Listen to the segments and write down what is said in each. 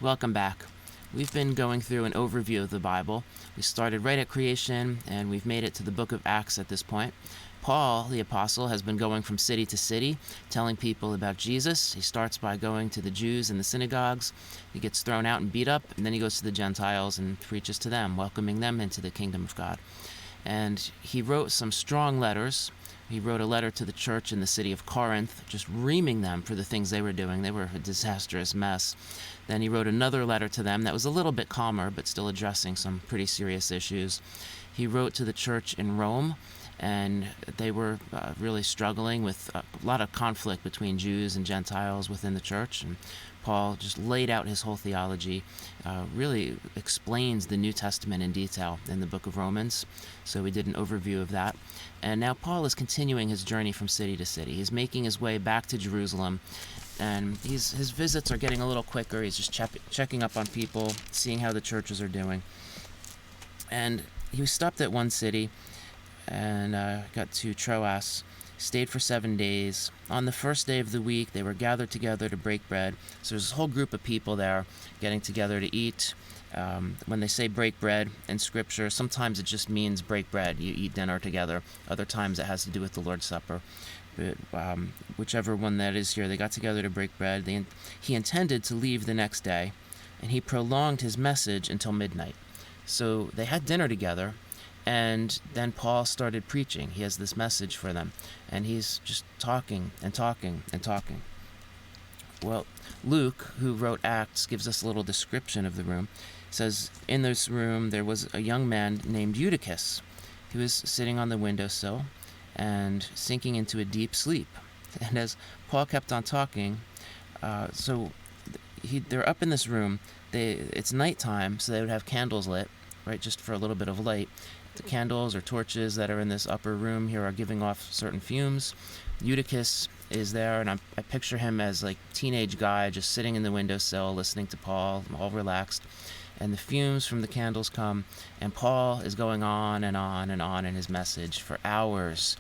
Welcome back. We've been going through an overview of the Bible. We started right at creation, and we've made it to the book of Acts at this point. Paul, the apostle, has been going from city to city, telling people about Jesus. He starts by going to the Jews in the synagogues. He gets thrown out and beat up, and then he goes to the Gentiles and preaches to them, welcoming them into the kingdom of God. And he wrote some strong letters. He wrote a letter to the church in the city of Corinth, just reaming them for the things they were doing. They were a disastrous mess. Then he wrote another letter to them that was a little bit calmer, but still addressing some pretty serious issues. He wrote to the church in Rome, and they were really struggling with a lot of conflict between Jews and Gentiles within the church. And Paul just laid out his whole theology, really explains the New Testament in detail in the book of Romans. So we did an overview of that. And now Paul is continuing his journey from city to city. He's making his way back to Jerusalem, and his visits are getting a little quicker. He's just checking up on people, seeing how the churches are doing. And he stopped at one city and got to Troas, stayed for 7 days. On the first day of the week, they were gathered together to break bread. So there's a whole group of people there getting together to eat. When they say break bread in Scripture, sometimes it just means break bread. You eat dinner together. Other times it has to do with the Lord's Supper. But whichever one that is here, they got together to break bread. He intended to leave the next day, and he prolonged his message until midnight. So they had dinner together, and then Paul started preaching. He has this message for them, and he's just talking and talking and talking. Well, Luke, who wrote Acts, gives us a little description of the room. It says, in this room there was a young man named Eutychus. He was sitting on the windowsill and sinking into a deep sleep. And as Paul kept on talking, they're up in this room. It's nighttime, so they would have candles lit, right, just for a little bit of light. The candles or torches that are in this upper room here are giving off certain fumes. Eutychus is there, and I picture him as like teenage guy just sitting in the windowsill listening to Paul, all relaxed. And the fumes from the candles come, and Paul is going on and on and on in his message for hours.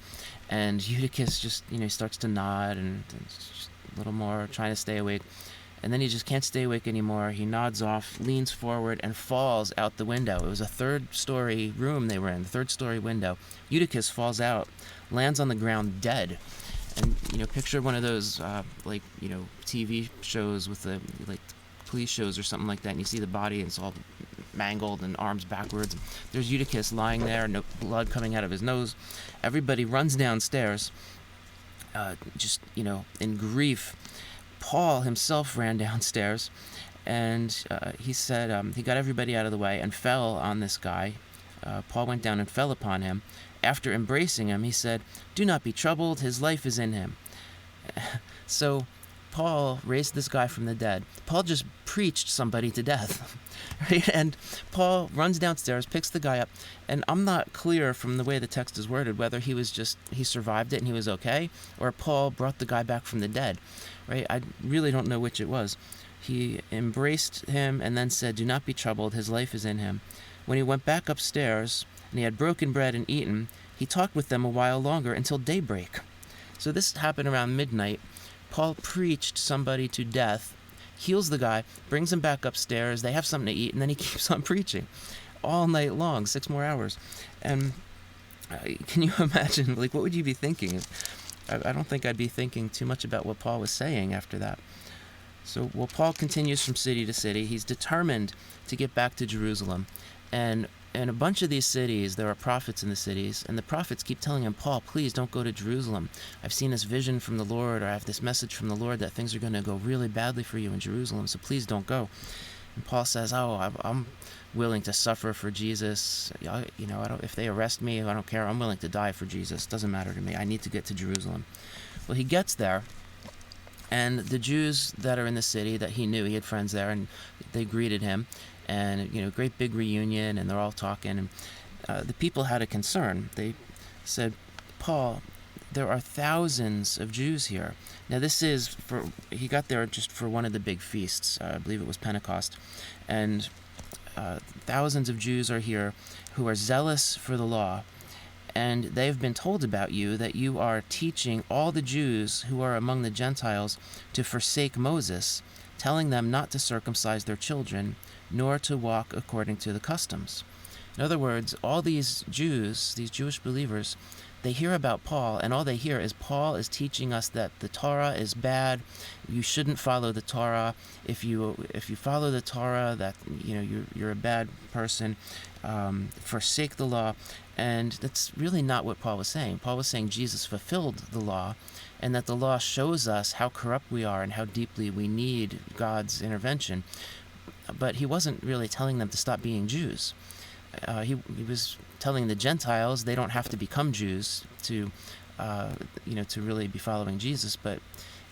And Eutychus just, starts to nod and just a little more, trying to stay awake. And then he just can't stay awake anymore. He nods off, leans forward, and falls out the window. It was a third-story room they were in, the third-story window. Eutychus falls out, lands on the ground dead. And, picture one of those, TV shows with the, police shows or something like that, and you see the body, and it's all mangled and arms backwards. There's Eutychus lying there, no blood coming out of his nose. Everybody runs downstairs, in grief. Paul himself ran downstairs, and he said he got everybody out of the way and fell on this guy. Paul went down and fell upon him. After embracing him, he said, "Do not be troubled, his life is in him." So Paul raised this guy from the dead. Paul just preached somebody to death, right? And Paul runs downstairs, picks the guy up, and I'm not clear from the way the text is worded whether he survived it and he was okay, or Paul brought the guy back from the dead, right? I really don't know which it was. He embraced him and then said, "Do not be troubled, his life is in him." When he went back upstairs and he had broken bread and eaten, he talked with them a while longer until daybreak. So this happened around midnight. Paul preached somebody to death, heals the guy, brings him back upstairs, they have something to eat, and then he keeps on preaching all night long, 6 more hours. And can you imagine, what would you be thinking? I don't think I'd be thinking too much about what Paul was saying after that. So, Paul continues from city to city. He's determined to get back to Jerusalem. And in a bunch of these cities, there are prophets in the cities, and the prophets keep telling him, "Paul, please don't go to Jerusalem. I've seen this vision from the Lord, or I have this message from the Lord that things are going to go really badly for you in Jerusalem, so please don't go." And Paul says, I'm willing to suffer for Jesus. If they arrest me, I don't care. I'm willing to die for Jesus. Doesn't matter to me. I need to get to Jerusalem. Well, he gets there, and the Jews that are in the city that he knew, he had friends there, and they greeted him. And, great big reunion, and they're all talking. And the people had a concern. They said, "Paul, there are thousands of Jews here." Now, he got there just for one of the big feasts. I believe it was Pentecost. And thousands of Jews are here who are zealous for the law. And they've been told about you that you are teaching all the Jews who are among the Gentiles to forsake Moses, telling them not to circumcise their children, nor to walk according to the customs. In other words, all these Jews, these Jewish believers, they hear about Paul, and all they hear is Paul is teaching us that the Torah is bad. You shouldn't follow the Torah. If you follow the Torah, that you're a bad person. Forsake the law, and that's really not what Paul was saying. Paul was saying Jesus fulfilled the law, and that the law shows us how corrupt we are and how deeply we need God's intervention. But he wasn't really telling them to stop being Jews. He was telling the Gentiles they don't have to become Jews to really be following Jesus, but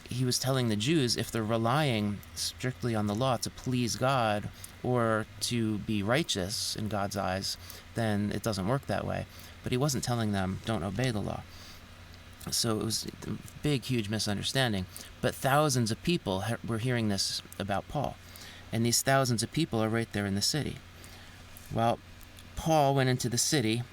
he was telling the Jews if they're relying strictly on the law to please God or to be righteous in God's eyes, then it doesn't work that way. But he wasn't telling them don't obey the law. So it was a big, huge misunderstanding. But thousands of people were hearing this about Paul, and these thousands of people are right there in the city. Well, Paul went into the city,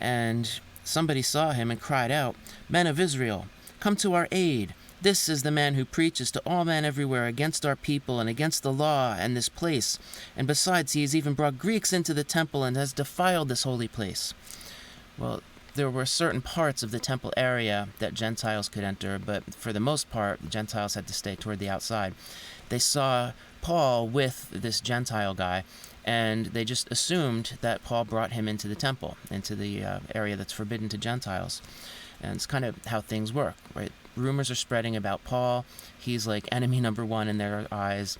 and somebody saw him and cried out, "Men of Israel, come to our aid. This is the man who preaches to all men everywhere against our people and against the law and this place. And besides, he has even brought Greeks into the temple and has defiled this holy place." Well, there were certain parts of the temple area that Gentiles could enter, but for the most part, Gentiles had to stay toward the outside. They saw Paul with this Gentile guy, and they just assumed that Paul brought him into the temple, into the area that's forbidden to Gentiles. And it's kind of how things work, right? Rumors are spreading about Paul. He's like enemy number one in their eyes.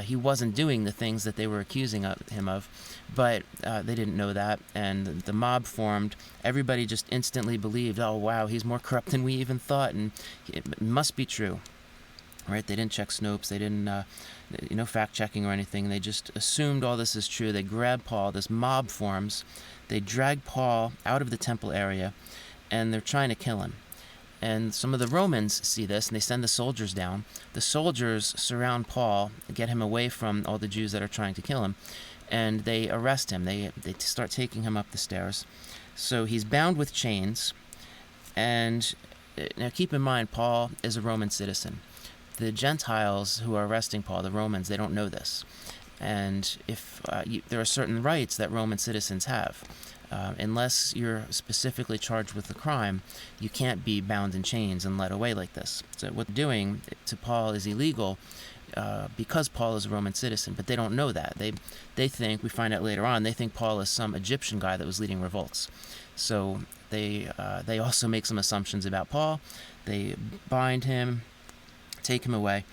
He wasn't doing the things that they were accusing him of, but they didn't know that, and the mob formed. Everybody just instantly believed, oh wow, he's more corrupt than we even thought, and it must be true. Right? They didn't check Snopes. They didn't, fact-checking or anything. They just assumed all this is true. They grabbed Paul. This mob forms. They drag Paul out of the temple area, and they're trying to kill him. And some of the Romans see this, and they send the soldiers down. The soldiers surround Paul, get him away from all the Jews that are trying to kill him, and they arrest him. They start taking him up the stairs. So he's bound with chains, and now keep in mind, Paul is a Roman citizen. The Gentiles who are arresting Paul, the Romans, they don't know this. And if there are certain rights that Roman citizens have. Unless you're specifically charged with the crime, you can't be bound in chains and led away like this. So what they're doing to Paul is illegal because Paul is a Roman citizen, but they don't know that. They think, we find out later on, they think Paul is some Egyptian guy that was leading revolts. So they also make some assumptions about Paul. They bind him, take him away,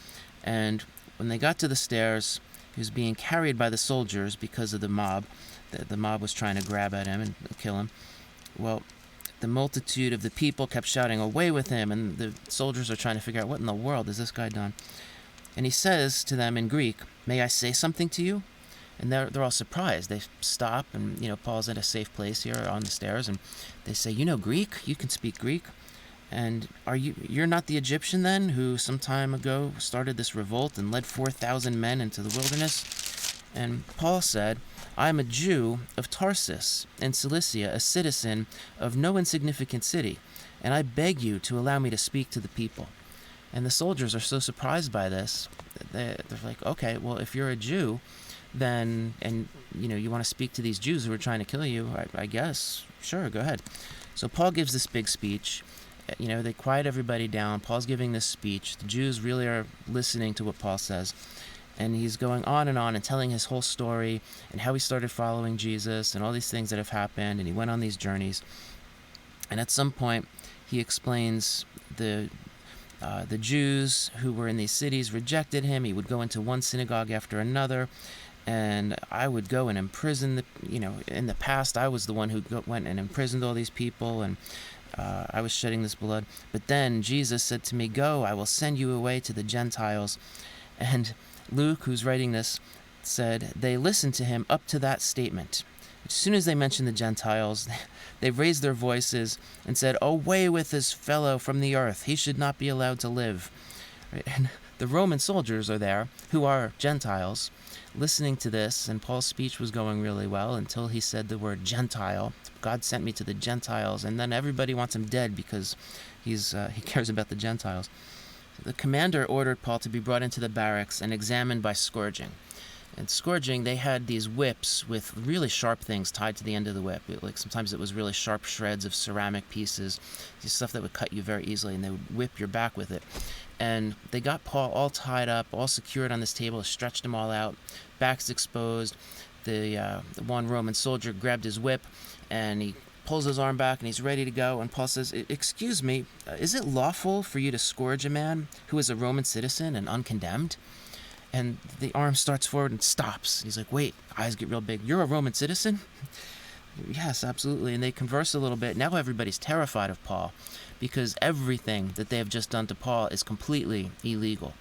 and when they got to the stairs, he was being carried by the soldiers because of the mob. The mob was trying to grab at him and kill him. Well, the multitude of the people kept shouting, "Away with him!" And the soldiers are trying to figure out, what in the world has this guy done? And he says to them in Greek, "May I say something to you?" And they're all surprised. They stop, and Paul's in a safe place here on the stairs, and they say, "You know Greek? You can speak Greek? And you're not the Egyptian then, who some time ago started this revolt and led 4,000 men into the wilderness?" And Paul said, "I am a Jew of Tarsus in Cilicia, a citizen of no insignificant city, and I beg you to allow me to speak to the people." And the soldiers are so surprised by this, they're like, okay, well, if you're a Jew, then, and you want to speak to these Jews who are trying to kill you, I guess, sure, go ahead. So Paul gives this big speech. They quiet everybody down. Paul's giving this speech. The Jews really are listening to what Paul says. And he's going on and telling his whole story and how he started following Jesus and all these things that have happened. And he went on these journeys. And at some point, he explains the Jews who were in these cities rejected him. He would go into one synagogue after another. And I would go and imprison in the past, I was the one who went and imprisoned all these people. And I was shedding this blood. But then Jesus said to me, "Go, I will send you away to the Gentiles." And Luke, who's writing this, said they listened to him up to that statement. As soon as they mentioned the Gentiles, they raised their voices and said, "Away with this fellow from the earth. He should not be allowed to live." Right? And the Roman soldiers are there, who are Gentiles, listening to this, and Paul's speech was going really well until he said the word Gentile. God sent me to the Gentiles, and then everybody wants him dead because he cares about the Gentiles. the commander ordered Paul to be brought into the barracks and examined by scourging. And scourging, they had these whips with really sharp things tied to the end of the whip. Like sometimes it was really sharp shreds of ceramic pieces, stuff that would cut you very easily, and they would whip your back with it. And they got Paul all tied up, all secured on this table, stretched him all out, backs exposed. The one Roman soldier grabbed his whip, and he pulls his arm back, and he's ready to go. And Paul says, "Excuse me, is it lawful for you to scourge a man who is a Roman citizen and uncondemned?" And the arm starts forward and stops. He's like, "Wait," eyes get real big. "You're a Roman citizen?" "Yes, absolutely." And they converse a little bit. Now everybody's terrified of Paul because everything that they have just done to Paul is completely illegal.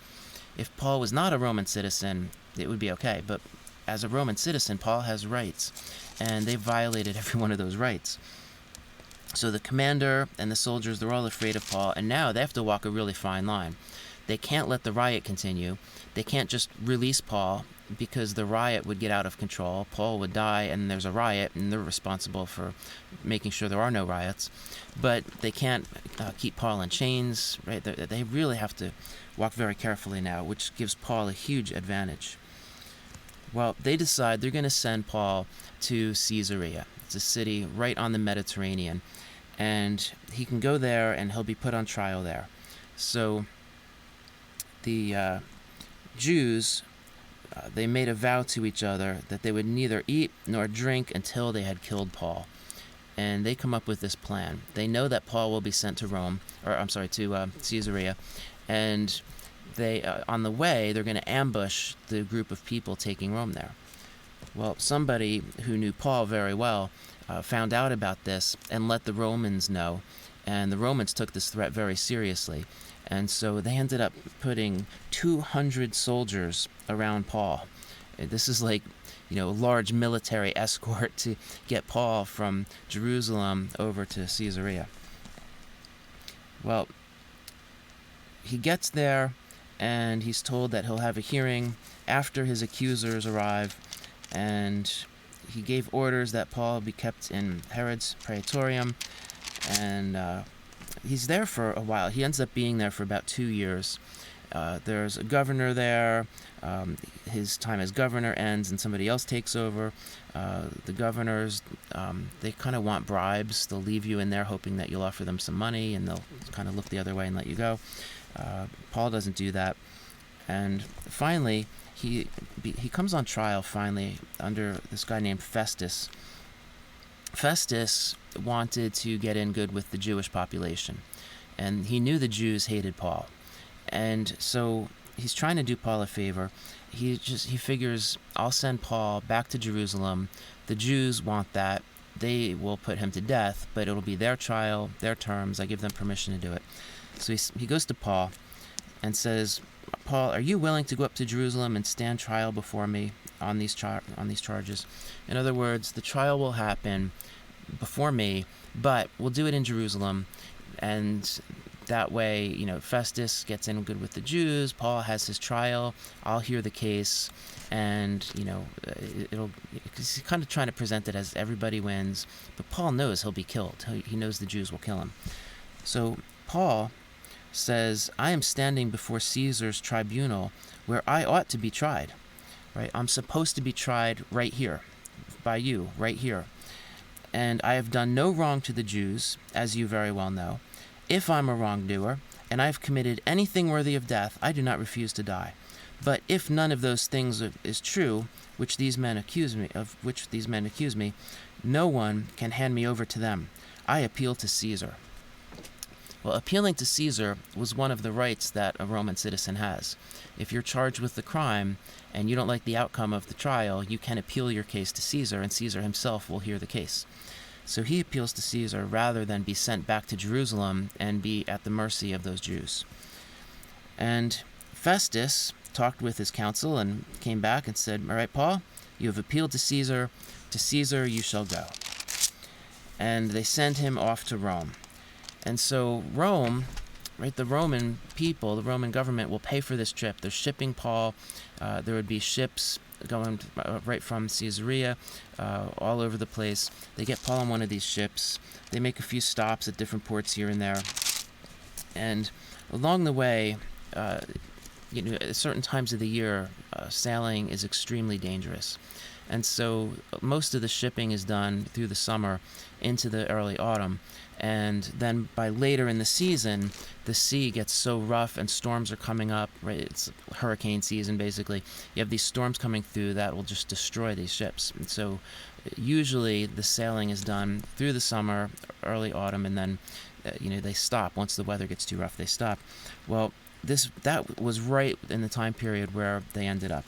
If Paul was not a Roman citizen, it would be okay. But as a Roman citizen, Paul has rights, and they violated every one of those rights. So the commander and the soldiers, they're all afraid of Paul, and now they have to walk a really fine line. They can't let the riot continue. They can't just release Paul because the riot would get out of control. Paul would die, and there's a riot, and they're responsible for making sure there are no riots. But they can't keep Paul in chains, right? They really have to walk very carefully now, which gives Paul a huge advantage. Well, they decide they're going to send Paul to Caesarea. It's a city right on the Mediterranean, and he can go there, and he'll be put on trial there. So the Jews, they made a vow to each other that they would neither eat nor drink until they had killed Paul. And they come up with this plan. They know that Paul will be sent to to Caesarea, and they on the way they're going to ambush the group of people taking Rome there. Well, somebody who knew Paul very well found out about this and let the Romans know, and the Romans took this threat very seriously. And so they ended up putting 200 soldiers around Paul. This is like, a large military escort to get Paul from Jerusalem over to Caesarea. Well, he gets there, and he's told that he'll have a hearing after his accusers arrive, and he gave orders that Paul be kept in Herod's praetorium, and he's there for a while. He ends up being there for about 2 years. There's a governor there. His time as governor ends and somebody else takes over. The governors, they kind of want bribes. They'll leave you in there hoping that you'll offer them some money, and they'll kind of look the other way and let you go. Paul doesn't do that. And finally, he comes on trial finally under this guy named Festus. Festus wanted to get in good with the Jewish population, and he knew the Jews hated Paul, and so he's trying to do Paul a favor. He figures, I'll send Paul back to Jerusalem. The Jews want that. They will put him to death, but it'll be their trial, their terms. I give them permission to do it. So he goes to Paul and says, "Paul, are you willing to go up to Jerusalem and stand trial before me on these charges?" In other words, the trial will happen before me, but we'll do it in Jerusalem, and that way, Festus gets in good with the Jews. Paul has his trial. I'll hear the case, and he's kind of trying to present it as everybody wins, but Paul knows he'll be killed. He knows the Jews will kill him. So Paul says, "I am standing before Caesar's tribunal where I ought to be tried." Right? I'm supposed to be tried right here, by you, right here. "And I have done no wrong to the Jews, as you very well know. If I'm a wrongdoer, and I have committed anything worthy of death, I do not refuse to die. But if none of those things is true, which these men accuse me, no one can hand me over to them. I appeal to Caesar." Well, appealing to Caesar was one of the rights that a Roman citizen has. If you're charged with the crime and you don't like the outcome of the trial, you can appeal your case to Caesar, and Caesar himself will hear the case. So he appeals to Caesar rather than be sent back to Jerusalem and be at the mercy of those Jews. And Festus talked with his council and came back and said, "All right, Paul, you have appealed to Caesar you shall go." And they send him off to Rome. And so Rome, right, the Roman people, the Roman government will pay for this trip. They're shipping Paul. There would be ships going right from Caesarea all over the place. They get Paul on one of these ships. They make a few stops at different ports here and there. And along the way, uh, at certain times of the year, sailing is extremely dangerous. And so most of the shipping is done through the summer into the early autumn. And then by later in the season, the sea gets so rough and storms are coming up, right? It's hurricane season, basically. You have these storms coming through that will just destroy these ships. And so usually the sailing is done through the summer, early autumn, and then they stop. Once the weather gets too rough, they stop. Well, that was right in the time period where they ended up.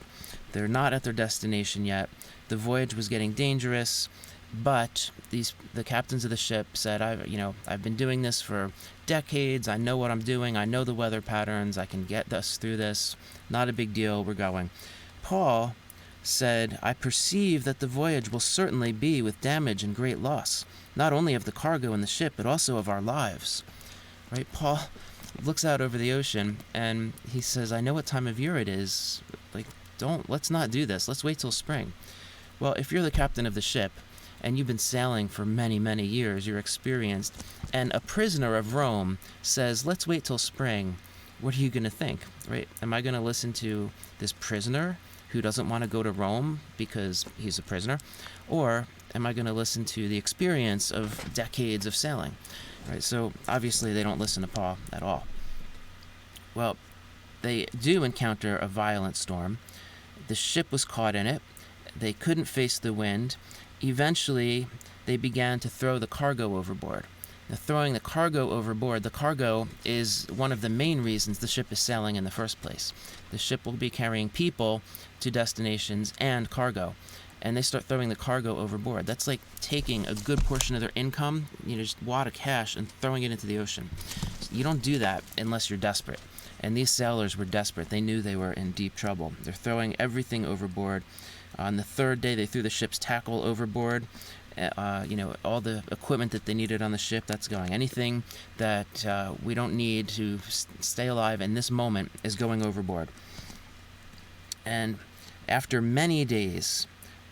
They're not at their destination yet. The voyage was getting dangerous, but the captains of the ship said, I've been doing this for decades. I know what I'm doing. I know the weather patterns. I can get us through this. Not a big deal. We're going. Paul said, I perceive that the voyage will certainly be with damage and great loss, not only of the cargo and the ship, but also of our lives. Right? Paul looks out over the ocean and he says, I know what time of year it is. Let's not do this. Let's wait till spring. Well, if you're the captain of the ship and you've been sailing for many, many years, you're experienced, and a prisoner of Rome says, let's wait till spring, what are you going to think, right? Am I going to listen to this prisoner who doesn't want to go to Rome because he's a prisoner? Or am I going to listen to the experience of decades of sailing? Right? So obviously they don't listen to Paul at all. Well, they do encounter a violent storm. The ship was caught in it. They couldn't face the wind. Eventually, they began to throw the cargo overboard. Now, throwing the cargo overboard, the cargo is one of the main reasons the ship is sailing in the first place. The ship will be carrying people to destinations and cargo. And they start throwing the cargo overboard. That's like taking a good portion of their income, just a wad of cash, and throwing it into the ocean. You don't do that unless you're desperate. And these sailors were desperate. They knew they were in deep trouble. They're throwing everything overboard. On the third day, they threw the ship's tackle overboard. All the equipment that they needed on the ship, that's going. Anything that we don't need to stay alive in this moment is going overboard. And after many days,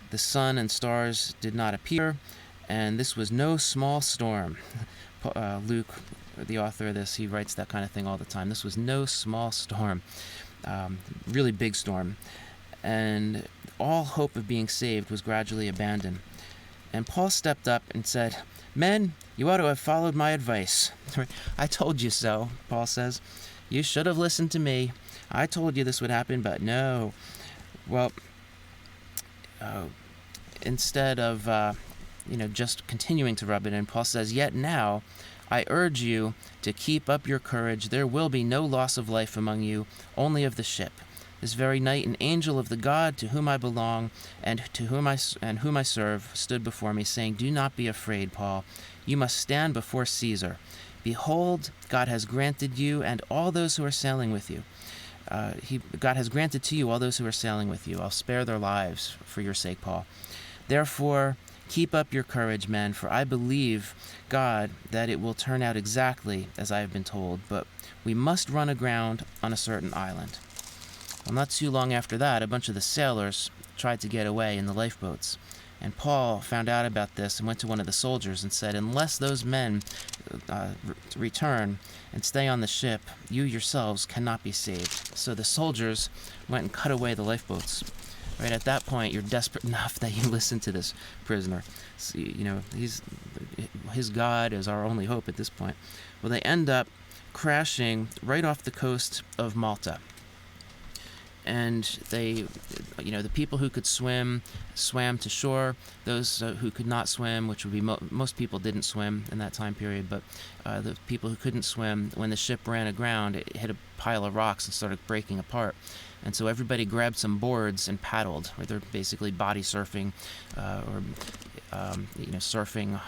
the sun and stars did not appear, and this was no small storm. Luke, the author of this, he writes that kind of thing all the time. This was no small storm, really big storm. And all hope of being saved was gradually abandoned. And Paul stepped up and said, Men, you ought to have followed my advice. I told you so, Paul says. You should have listened to me. I told you this would happen, but no. Well, instead of, just continuing to rub it in, Paul says, Yet now I urge you to keep up your courage. There will be no loss of life among you, only of the ship. This very night an angel of the God to whom I belong and whom I serve stood before me, saying, Do not be afraid, Paul. You must stand before Caesar. Behold, God has granted you and all those who are sailing with you. God has granted to you all those who are sailing with you. I'll spare their lives for your sake, Paul. Therefore, keep up your courage, men, for I believe God that it will turn out exactly as I have been told. But we must run aground on a certain island. Well, not too long after that, a bunch of the sailors tried to get away in the lifeboats. And Paul found out about this and went to one of the soldiers and said, Unless those men return and stay on the ship, you yourselves cannot be saved. So the soldiers went and cut away the lifeboats. Right at that point, you're desperate enough that you listen to this prisoner. So, his God is our only hope at this point. Well, they end up crashing right off the coast of Malta. And they, the people who could swim swam to shore. Those who could not swim, which would be most people didn't swim in that time period, but the people who couldn't swim, when the ship ran aground, it hit a pile of rocks and started breaking apart. And so everybody grabbed some boards and paddled. Right? They're basically body surfing, surfing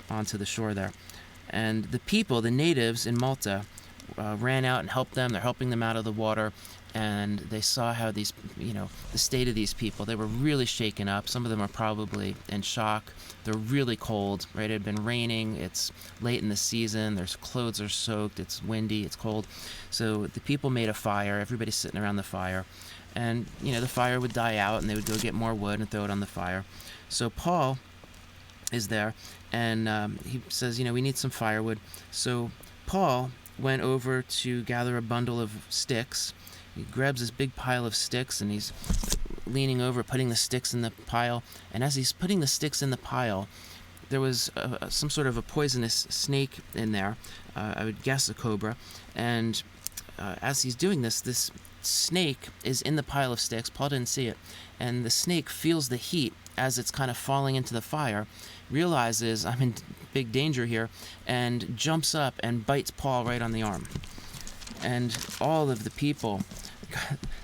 onto the shore there. And the people, the natives in Malta, ran out and helped them. They're helping them out of the water. And they saw how these, the state of these people, they were really shaken up. Some of them are probably in shock. They're really cold, right? It had been raining. It's late in the season. Their clothes are soaked. It's windy. It's cold. So the people made a fire. Everybody's sitting around the fire. And, the fire would die out, and they would go get more wood and throw it on the fire. So Paul is there, and he says, we need some firewood. So Paul went over to gather a bundle of sticks. He grabs this big pile of sticks, and he's leaning over, putting the sticks in the pile. And as he's putting the sticks in the pile, there was some sort of a poisonous snake in there. I would guess a cobra. And as he's doing this snake is in the pile of sticks. Paul didn't see it. And the snake feels the heat as it's kind of falling into the fire, realizes I'm in big danger here, and jumps up and bites Paul right on the arm. And all of the people,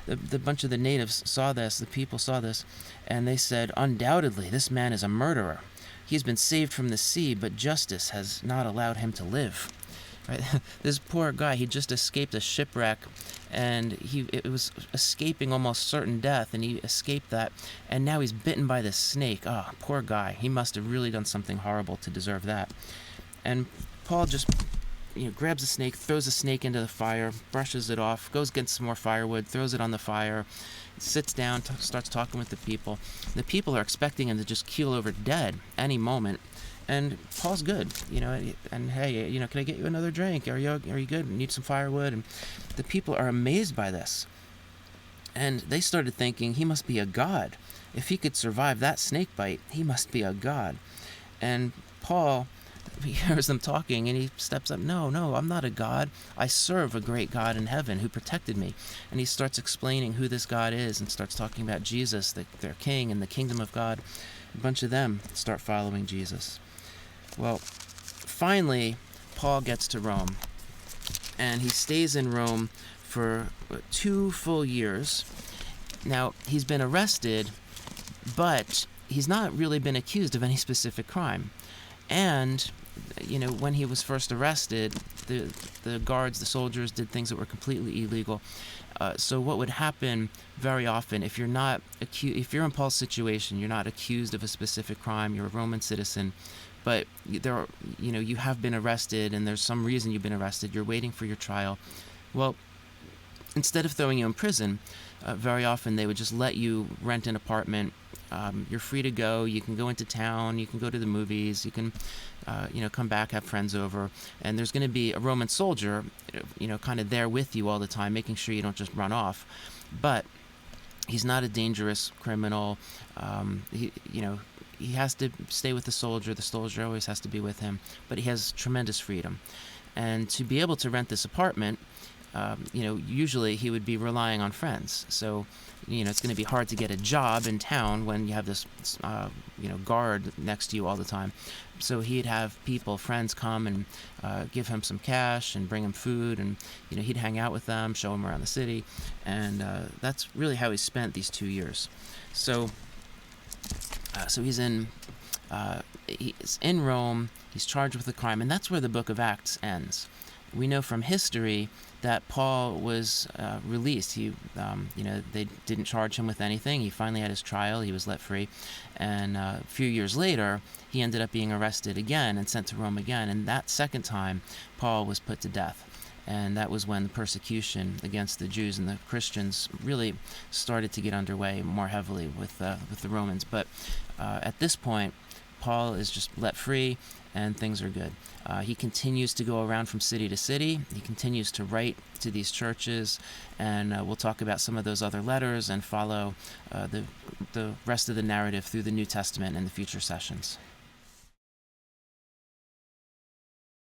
the bunch of the natives saw this, the people saw this, and they said, "Undoubtedly, this man is a murderer. He's been saved from the sea, but justice has not allowed him to live." Right? This poor guy, he just escaped a shipwreck, and it was escaping almost certain death, and he escaped that, and now he's bitten by this snake. Oh, poor guy. He must have really done something horrible to deserve that. And Paul just grabs the snake, throws the snake into the fire, brushes it off, goes get some more firewood, throws it on the fire, sits down, starts talking with the people. The people are expecting him to just keel over dead any moment. And Paul's good, and hey, can I get you another drink? Are you good? Need some firewood? And the people are amazed by this. And they started thinking he must be a god. If he could survive that snake bite, he must be a god. And Paul, he hears them talking, and he steps up. No, I'm not a god. I serve a great God in heaven who protected me. And he starts explaining who this God is, and starts talking about Jesus, their king, and the kingdom of God. A bunch of them start following Jesus. Well, finally, Paul gets to Rome, and he stays in Rome for 2 full years. Now, he's been arrested, but he's not really been accused of any specific crime. And, when he was first arrested, the guards, the soldiers, did things that were completely illegal. So what would happen very often, if you're in Paul's situation, you're not accused of a specific crime, you're a Roman citizen, but you have been arrested, and there's some reason you've been arrested, you're waiting for your trial. Well, instead of throwing you in prison, very often they would just let you rent an apartment. You're free to go. You can go into town. You can go to the movies. You can, come back, have friends over. And there's going to be a Roman soldier, kind of there with you all the time, making sure you don't just run off. But he's not a dangerous criminal. He has to stay with the soldier. The soldier always has to be with him. But he has tremendous freedom. And to be able to rent this apartment, usually he would be relying on friends. So, it's going to be hard to get a job in town when you have this, guard next to you all the time. So he'd have friends come and give him some cash and bring him food, and, he'd hang out with them, show him around the city. And that's really how he spent these 2 years. So he's in Rome. He's charged with a crime, and that's where the book of Acts ends. We know from history that Paul was released. They didn't charge him with anything. He finally had his trial. He was let free. And a few years later, he ended up being arrested again and sent to Rome again. And that second time, Paul was put to death. And that was when the persecution against the Jews and the Christians really started to get underway more heavily with the Romans. But at this point, Paul is just let free, and things are good. He continues to go around from city to city. He continues to write to these churches, and we'll talk about some of those other letters and follow the rest of the narrative through the New Testament in the future sessions.